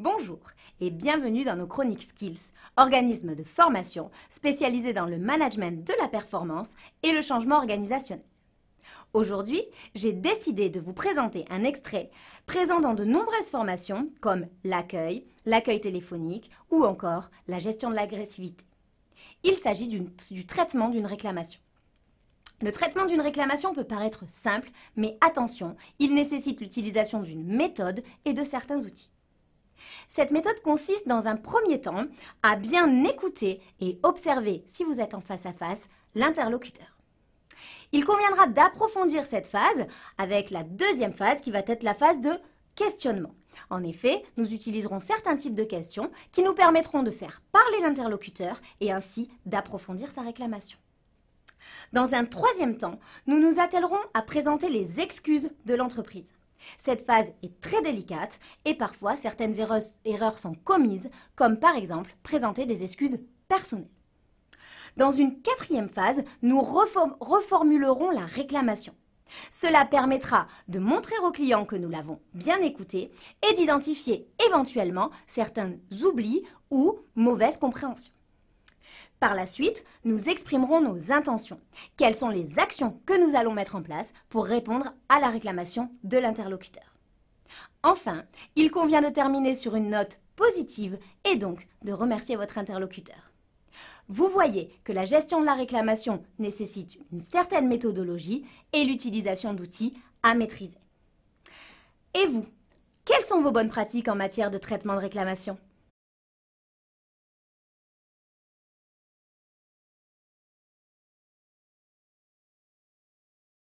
Bonjour et bienvenue dans nos Chroniques Skills, organisme de formation spécialisé dans le management de la performance et le changement organisationnel. Aujourd'hui, j'ai décidé de vous présenter un extrait présent dans de nombreuses formations comme l'accueil téléphonique ou encore la gestion de l'agressivité. Il s'agit du traitement d'une réclamation. Le traitement d'une réclamation peut paraître simple, mais attention, il nécessite l'utilisation d'une méthode et de certains outils. Cette méthode consiste dans un premier temps à bien écouter et observer, si vous êtes en face à face, l'interlocuteur. Il conviendra d'approfondir cette phase avec la deuxième phase qui va être la phase de questionnement. En effet, nous utiliserons certains types de questions qui nous permettront de faire parler l'interlocuteur et ainsi d'approfondir sa réclamation. Dans un troisième temps, nous nous attellerons à présenter les excuses de l'entreprise. Cette phase est très délicate et parfois certaines erreurs sont commises, comme par exemple présenter des excuses personnelles. Dans une quatrième phase, nous reformulerons la réclamation. Cela permettra de montrer au client que nous l'avons bien écouté et d'identifier éventuellement certains oublis ou mauvaises compréhensions. Par la suite, nous exprimerons nos intentions. Quelles sont les actions que nous allons mettre en place pour répondre à la réclamation de l'interlocuteur? Enfin, il convient de terminer sur une note positive et donc de remercier votre interlocuteur. Vous voyez que la gestion de la réclamation nécessite une certaine méthodologie et l'utilisation d'outils à maîtriser. Et vous, quelles sont vos bonnes pratiques en matière de traitement de réclamation ?